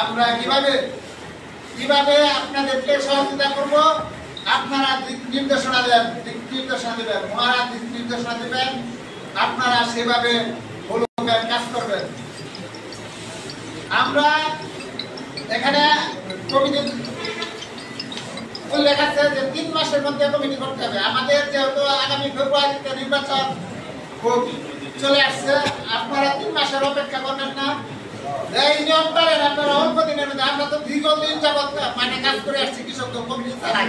আমরা কিভাবে কিভাবে আপনাদেরকে সহযোগিতা করব, আপনারা দিক নির্দেশনা দেন, দিক নির্দেশনা দেবেন, ওনারা দিক নির্দেশনা দেবেন, আপনারা সেভাবে কাজ করবেন। আমরা এখানে কমিটি উল্লেখ আছে যে 3 মাসের মধ্যে কমিটি করতে হবে। আমাদের যেহেতু আগামী ফেব্রুয়ারিতে নির্বাচন চলে আসছে, আপনারা 3 মাসের অপেক্ষা করবেন না। এই নিয়ম করেন আপনারা অল্প দিনের মধ্যে। আমরা তো দীর্ঘদিন যাবৎ মানে কাজ করে আসছি কৃষকদের কমিটি ছাড়াই।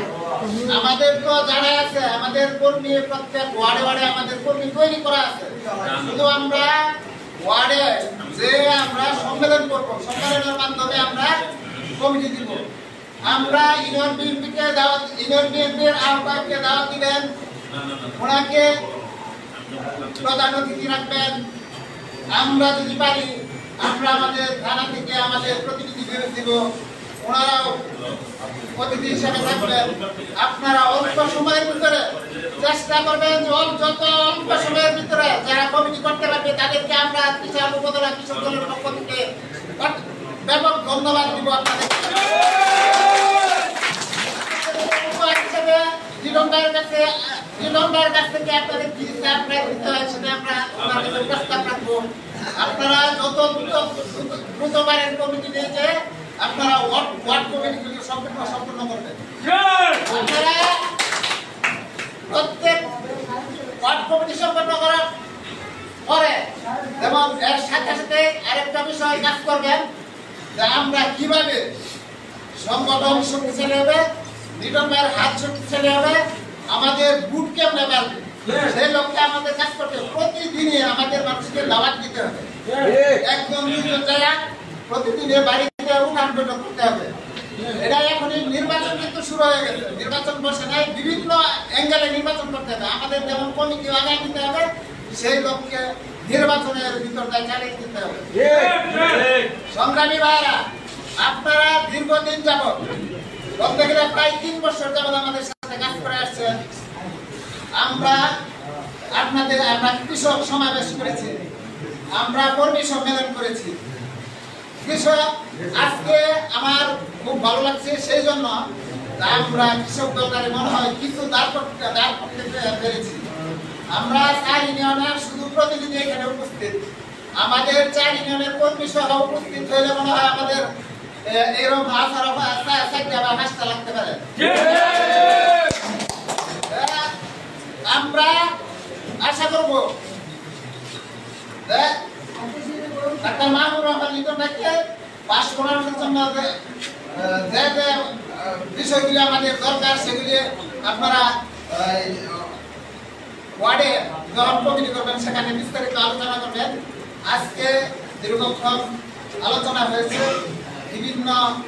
আমাদের তো জানা আছে, আমাদের কর্মী প্রত্যেক ওয়ার্ডে ওয়ার্ডে আমাদের কর্মী তৈরি করা আছে। শুধু আমরা ওয়ার্ডে যে আমরা সম্মেলন করব, সম্মেলনের মাধ্যমে আমরা কমিটি দিব। আমরা ইউনিয়ন বিএনপিকে দাওয়াত, ইউনিয়ন বিএনপির আহ্বায়ককে দাওয়াত দিবেন, ওনাকে প্রধান অতিথি রাখবেন। আমরা যদি পারি আমরা আমাদের থানা থেকে আমাদের প্রতিনিধি দিব, ওনারাও অতিথি হিসাবে থাকবেন। আপনারা অল্প সময়ের ভিতরে চেষ্টা করবেন, যত অল্প সময়ের ভিতরে যারা কমিটি করতে পারবে তাদেরকে আমরা কৃষক উপজেলা কৃষক দলের পক্ষ থেকে ব্যাপক ধন্যবাদ দিব আপনাদের। আপনারা যত দ্রুত পারেন কমিটি নিয়েছে, আপনারা ওয়ার্ড কমিটিগুলি সম্পূর্ণ করবেন। আপনারা প্রত্যেক ওয়ার্ড কমিটি সম্পন্ন করার পরে এবং এর সাথে সাথে আরেকটা বিষয় কাজ করবেন যে আমরা কিভাবে সংগঠন শক্তিশালী হবে, লিটন ভাইয়ের হাত শক্তিশালী হবে, আমাদের বুট কেমনে বাড়বে সেই লক্ষ্যে আমাদের কাজ করতে হবে। প্রতিদিনই আমাদের মানুষকে দাওয়াত দিতে হবে, একদম প্রতিদিনের বাড়িতে উঠান বৈঠক করতে হবে। এটা এখন নির্বাচন কিন্তু শুরু হয়ে গেছে, নির্বাচন বসে নাই, বিভিন্ন অ্যাঙ্গেলে নির্বাচন করতে হবে। আমাদের যেমন কমিটি আগায় দিতে হবে, সেই লক্ষ্যে নির্বাচনের ভিতরটাই চালিয়ে দিতে হবে। সংগ্রামী ভাইরা, আপনারা দীর্ঘদিন যাবত বলতে গেলে প্রায় 3 বছর যাবত আমাদের সাথে কাজ করে আসছেন। আমরা কৃষক সমাবেশ করেছি, আমরা কর্মী সম্মেলন করেছি। কৃষক আজকে আমার খুব ভালো লাগছে, সেই জন্য আমরা কৃষক দলটারে মনে হয় কিছু দাঁড় করতে পেরেছি। আমরা 4 ইউনিয়নের শুধু প্রতিনিধি এখানে উপস্থিত, আমাদের 4 ইউনিয়নের কর্মী সহ উপস্থিত হইলে মনে হয় আমাদের এরকম 5টা লাগতে পারে। আমরা আশা করব ডাক্তার মাহমুদ রহমান লিটনকে পাস করানোর জন্য যে যে বিষয়গুলি আমাদের দরকার সেগুলি আপনারা ওয়ার্ডে যখন কমিটি করবেন সেখানে বিস্তারিত আলোচনা করবেন। আজকে দীর্ঘক্ষণ আলোচনা হয়েছে, বিভিন্ন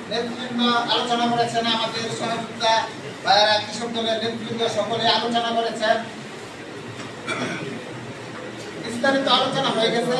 নেতৃবৃন্দ আলোচনা করেছেন, আমাদের সহযোগিতা ভাইয়েরা কৃষক দলের নেতৃবৃন্দ সকলে আলোচনা করেছেন, বিস্তারিত আলোচনা হয়ে গেছে।